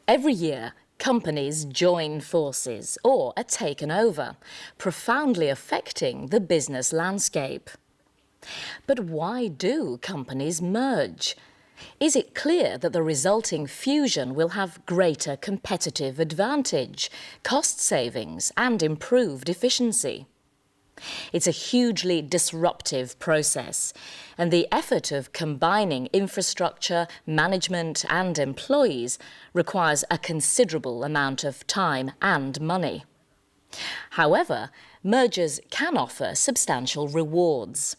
Every year, companies join forces or are taken over, profoundly affecting the business landscape. But why do companies merge? Is it clear that the resulting fusion will have greater competitive advantage, cost savings and improved efficiency? It's a hugely disruptive process, and the effort of combining infrastructure, management and employees requires a considerable amount of time and money. However, mergers can offer substantial rewards.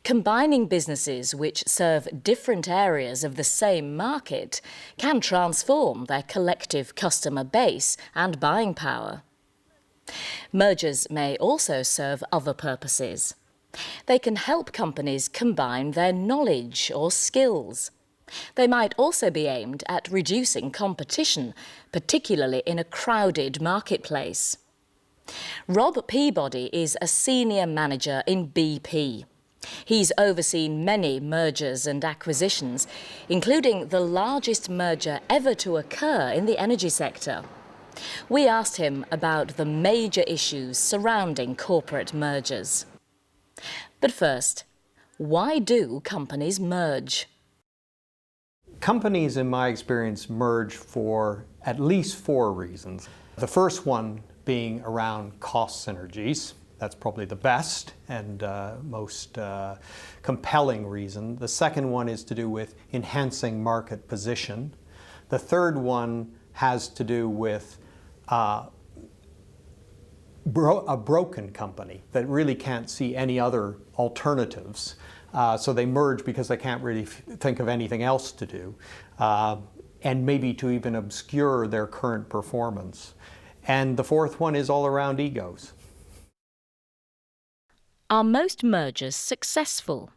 Combining businesses which serve different areas of the same market can transform their collective customer base and buying power. Mergers may also serve other purposes. They can help companies combine their knowledge or skills. They might also be aimed at reducing competition, particularly in a crowded marketplace. Rob Peabody is a senior manager in BP. He's overseen many mergers and acquisitions, including the largest merger ever to occur in the energy sector. We asked him about the major issues surrounding corporate mergers. But first, why do companies merge? Companies, in my experience, merge for at least 4 reasons. The first one being around cost synergies. That's probably the best and most compelling reason. The second one is to do with enhancing market position. The third one has to do with a broken company that really can't see any other alternatives. So they merge because they can't really think of anything else to do, and maybe to even obscure their current performance. And the fourth one is all around egos. Are most mergers successful?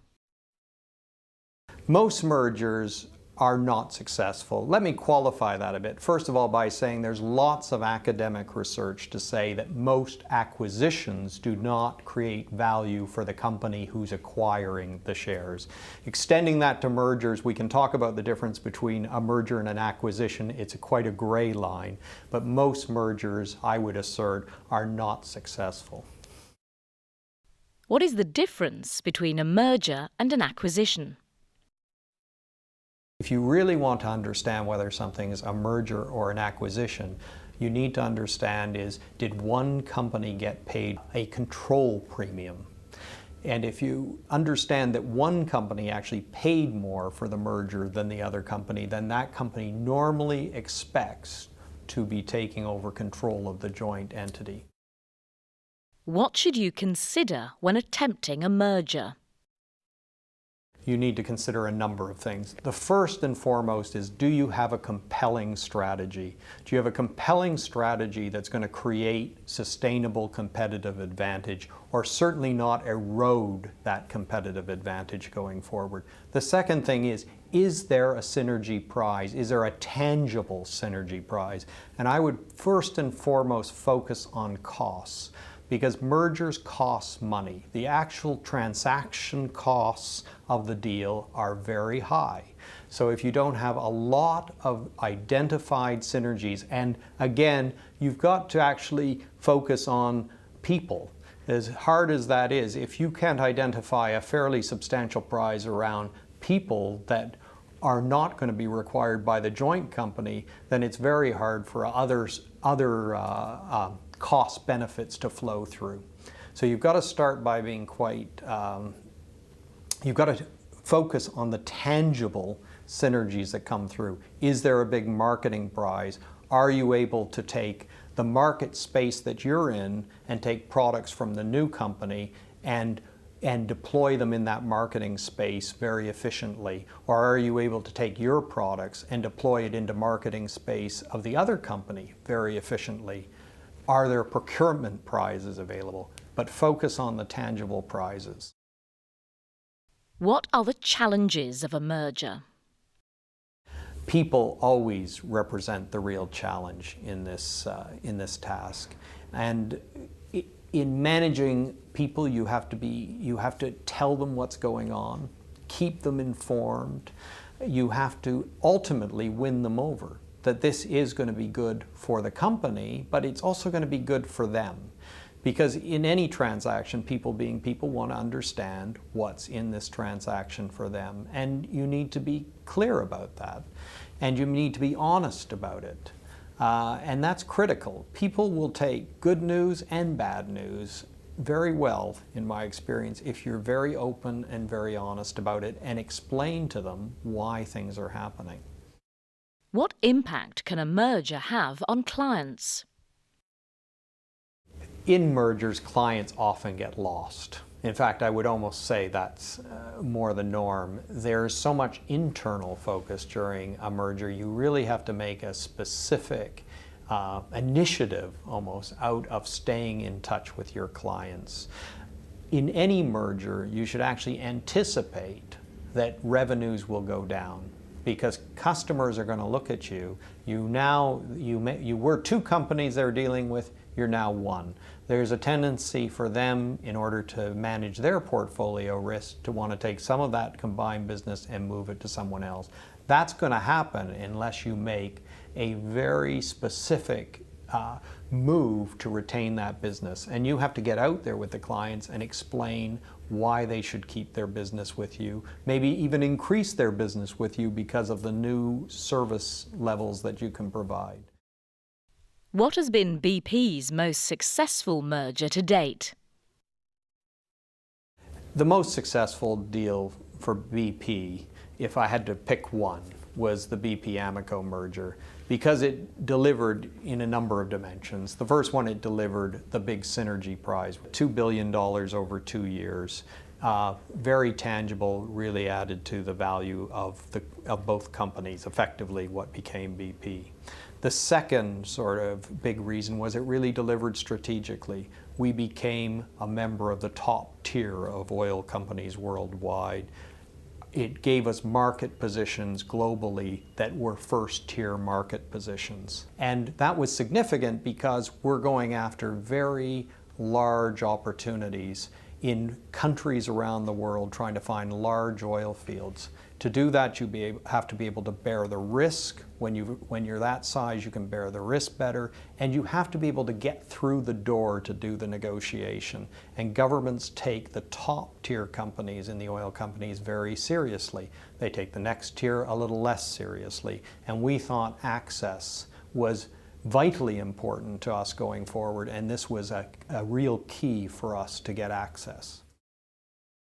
Most mergers are not successful. Let me qualify that a bit. First of all, by saying there's lots of academic research to say that most acquisitions do not create value for the company who's acquiring the shares. Extending that to mergers, we can talk about the difference between a merger and an acquisition. It's quite a gray line, but most mergers, I would assert, are not successful. What is the difference between a merger and an acquisition? If you really want to understand whether something is a merger or an acquisition, you need to understand is, did one company get paid a control premium? And if you understand that one company actually paid more for the merger than the other company, then that company normally expects to be taking over control of the joint entity. What should you consider when attempting a merger? You need to consider a number of things. The first and foremost is, do you have a compelling strategy? Do you have a compelling strategy that's going to create sustainable competitive advantage, or certainly not erode that competitive advantage going forward? The second thing is there a synergy prize? Is there a tangible synergy prize? And I would first and foremost focus on costs, because mergers cost money. The actual transaction costs of the deal are very high. So if you don't have a lot of identified synergies, and again, you've got to actually focus on people. As hard as that is, if you can't identify a fairly substantial prize around people that are not going to be required by the joint company, then it's very hard for other cost benefits to flow through. So you've got to start by being you've got to focus on the tangible synergies that come through. Is there a big marketing prize? Are you able to take the market space that you're in and take products from the new company and deploy them in that marketing space very efficiently? Or are you able to take your products and deploy it into marketing space of the other company very efficiently? Are there procurement prizes available? But focus on the tangible prizes. What are the challenges of a merger? People always represent the real challenge in this task. And in managing people, you have to tell them what's going on, keep them informed. You have to ultimately win them over. that this is going to be good for the company, but it's also going to be good for them. Because in any transaction, people being people, want to understand what's in this transaction for them. And you need to be clear about that. And you need to be honest about it. And that's critical. People will take good news and bad news very well, in my experience, if you're very open and very honest about it and explain to them why things are happening. What impact can a merger have on clients? In mergers, clients often get lost. In fact, I would almost say that's more the norm. There's so much internal focus during a merger. You really have to make a specific initiative almost out of staying in touch with your clients. In any merger, you should actually anticipate that revenues will go down, because customers are going to look at you. You were two companies they're dealing with, you're now one. There's a tendency for them, in order to manage their portfolio risk, to want to take some of that combined business and move it to someone else. That's going to happen unless you make a very specific move to retain that business. And you have to get out there with the clients and explain why they should keep their business with you, maybe even increase their business with you because of the new service levels that you can provide. What has been BP's most successful merger to date? The most successful deal for BP, if I had to pick one, was the BP Amoco merger, because it delivered in a number of dimensions. The first one, it delivered the big synergy prize, $2 billion over 2 years. Very tangible, really added to the value of both companies, effectively what became BP. The second sort of big reason was it really delivered strategically. We became a member of the top tier of oil companies worldwide. It gave us market positions globally that were first-tier market positions. And that was significant because we're going after very large opportunities in countries around the world, trying to find large oil fields. To do that, you have to be able to bear the risk. When you're that size, you can bear the risk better, and you have to be able to get through the door to do the negotiation. And governments take the top tier companies in the oil companies very seriously. They take the next tier a little less seriously. And we thought access was vitally important to us going forward, and this was a real key for us to get access.